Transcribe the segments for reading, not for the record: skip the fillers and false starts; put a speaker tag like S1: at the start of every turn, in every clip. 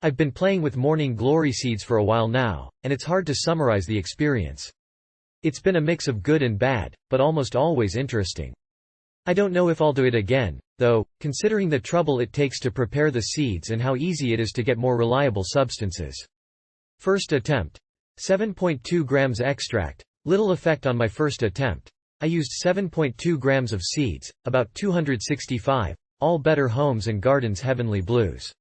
S1: I've been playing with morning glory seeds for a while now, and it's hard to summarize the experience. It's been a mix of good and bad, but almost always interesting. I don't know if I'll do it again, though, considering the trouble it takes to prepare the seeds and how easy it is to get more reliable substances. First attempt. 7.2 grams extract. Little effect on my first attempt. I used 7.2 grams of seeds, about 265, all Better Homes and Gardens Heavenly Blues.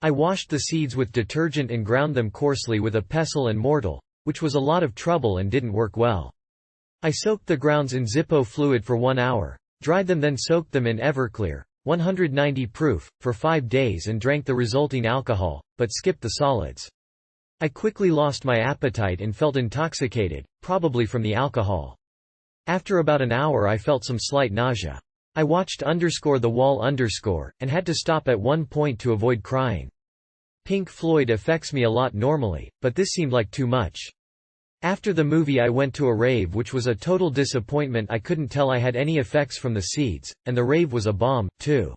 S1: I washed the seeds with detergent and ground them coarsely with a pestle and mortar, which was a lot of trouble and didn't work well. I soaked the grounds in Zippo fluid for 1 hour, dried them then soaked them in Everclear, 190 proof, for 5 days and drank the resulting alcohol, but skipped the solids. I quickly lost my appetite and felt intoxicated, probably from the alcohol. After about an hour I felt some slight nausea. I watched the wall and had to stop at one point to avoid crying. Pink Floyd affects me a lot normally, but this seemed like too much. After the movie I went to a rave which was a total disappointment. I couldn't tell I had any effects from the seeds, and the rave was a bomb, too.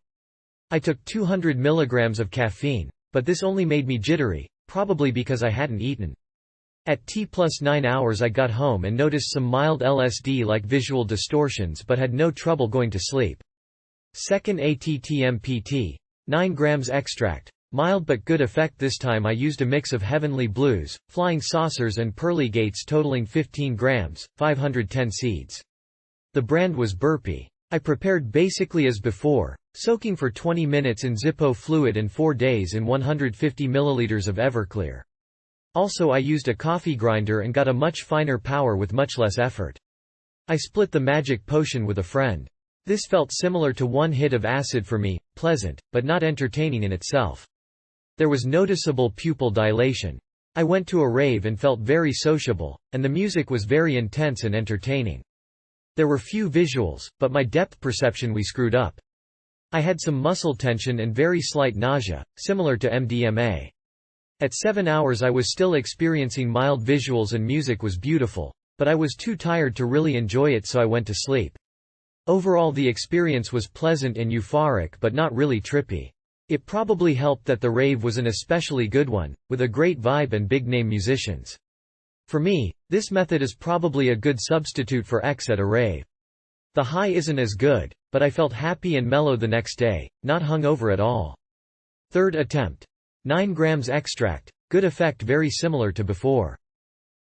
S1: I took 200 milligrams of caffeine, but this only made me jittery, probably because I hadn't eaten. At T+9 hours I got home and noticed some mild LSD-like visual distortions but had no trouble going to sleep. Second ATTMPT. 9 grams extract. Mild but good effect. This time I used a mix of Heavenly Blues, Flying Saucers and Pearly Gates totaling 15 grams, 510 seeds. The brand was Burpee. I prepared basically as before, soaking for 20 minutes in Zippo fluid and 4 days in 150 milliliters of Everclear. Also I used a coffee grinder and got a much finer powder with much less effort. I split the magic potion with a friend. This felt similar to one hit of acid for me, pleasant, but not entertaining in itself. There was noticeable pupil dilation. I went to a rave and felt very sociable, and the music was very intense and entertaining. There were few visuals, but my depth perception we screwed up. I had some muscle tension and very slight nausea, similar to MDMA. At 7 hours I was still experiencing mild visuals and music was beautiful, but I was too tired to really enjoy it so I went to sleep. Overall the experience was pleasant and euphoric but not really trippy. It probably helped that the rave was an especially good one, with a great vibe and big-name musicians. For me, this method is probably a good substitute for X at a rave. The high isn't as good, but I felt happy and mellow the next day, not hungover at all. Third attempt. 9 grams extract, good effect very similar to before.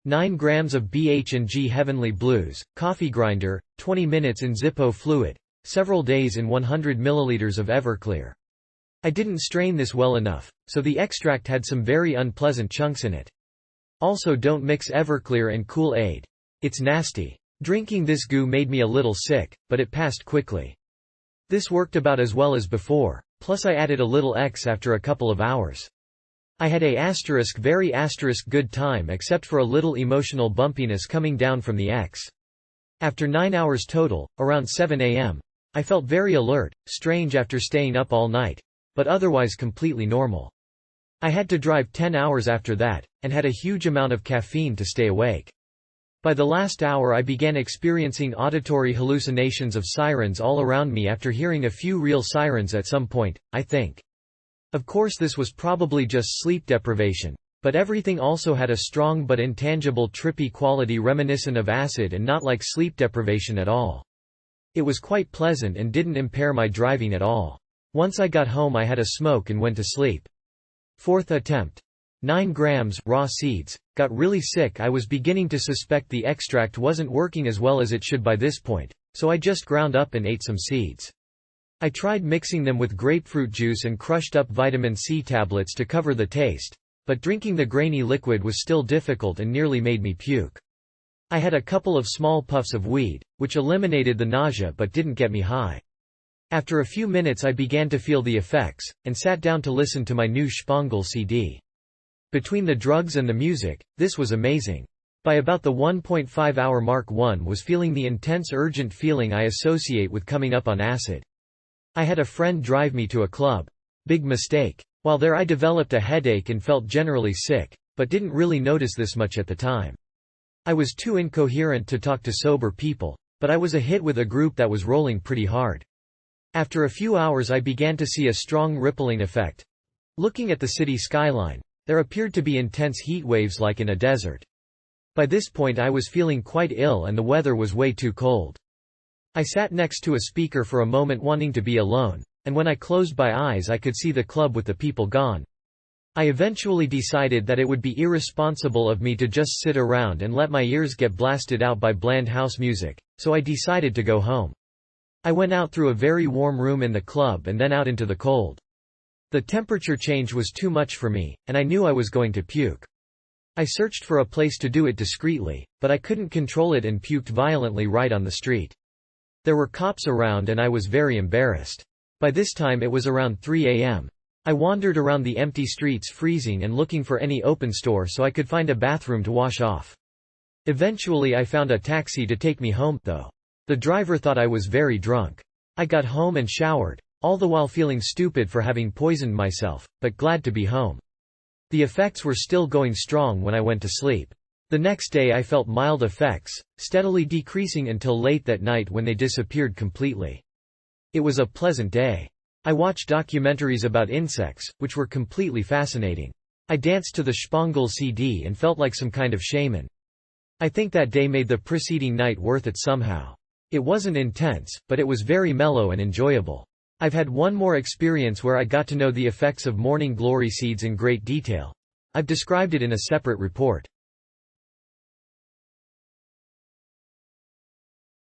S1: 9 grams of BH&G Heavenly Blues, coffee grinder, 20 minutes in Zippo fluid, several days in 100 milliliters of Everclear. I didn't strain this well enough, so the extract had some very unpleasant chunks in it. Also don't mix Everclear and Kool-Aid. It's nasty. Drinking this goo made me a little sick, but it passed quickly. This worked about as well as before, plus I added a little X after a couple of hours. I had very good time except for a little emotional bumpiness coming down from the X. After 9 hours total, around 7 a.m., I felt very alert, strange after staying up all night, but otherwise completely normal. I had to drive 10 hours after that, and had a huge amount of caffeine to stay awake. By the last hour I began experiencing auditory hallucinations of sirens all around me after hearing a few real sirens at some point, I think. Of course this was probably just sleep deprivation, but everything also had a strong but intangible trippy quality reminiscent of acid and not like sleep deprivation at all. It was quite pleasant and didn't impair my driving at all. Once I got home I had a smoke and went to sleep. Fourth attempt. 9 grams raw seeds, got really sick. I was beginning to suspect the extract wasn't working as well as it should by this point, so I just ground up and ate some seeds. I tried mixing them with grapefruit juice and crushed up vitamin C tablets to cover the taste, but drinking the grainy liquid was still difficult and nearly made me puke. I had a couple of small puffs of weed, which eliminated the nausea but didn't get me high. After a few minutes I began to feel the effects, and sat down to listen to my new Spangle CD. Between the drugs and the music, this was amazing. By about the 1.5 hour mark one was feeling the intense urgent feeling I associate with coming up on acid. I had a friend drive me to a club. Big mistake. While there I developed a headache and felt generally sick, but didn't really notice this much at the time. I was too incoherent to talk to sober people, but I was a hit with a group that was rolling pretty hard. After a few hours I began to see a strong rippling effect, Looking at the city skyline, there appeared to be intense heat waves like in a desert. By this point I was feeling quite ill and the weather was way too cold. I sat next to a speaker for a moment wanting to be alone, and when I closed my eyes I could see the club with the people gone. I eventually decided that it would be irresponsible of me to just sit around and let my ears get blasted out by bland house music, so I decided to go home. I went out through a very warm room in the club and then out into the cold. The temperature change was too much for me, and I knew I was going to puke. I searched for a place to do it discreetly, but I couldn't control it and puked violently right on the street. There were cops around and I was very embarrassed. By this time it was around 3 a.m. I wandered around the empty streets freezing and looking for any open store so I could find a bathroom to wash off. Eventually I found a taxi to take me home, though. The driver thought I was very drunk. I got home and showered, all the while feeling stupid for having poisoned myself, but glad to be home. The effects were still going strong when I went to sleep. The next day I felt mild effects, steadily decreasing until late that night when they disappeared completely. It was a pleasant day. I watched documentaries about insects, which were completely fascinating. I danced to the Spangle CD and felt like some kind of shaman. I think that day made the preceding night worth it somehow. It wasn't intense, but it was very mellow and enjoyable. I've had one more experience where I got to know the effects of morning glory seeds in great detail. I've described it in a separate report.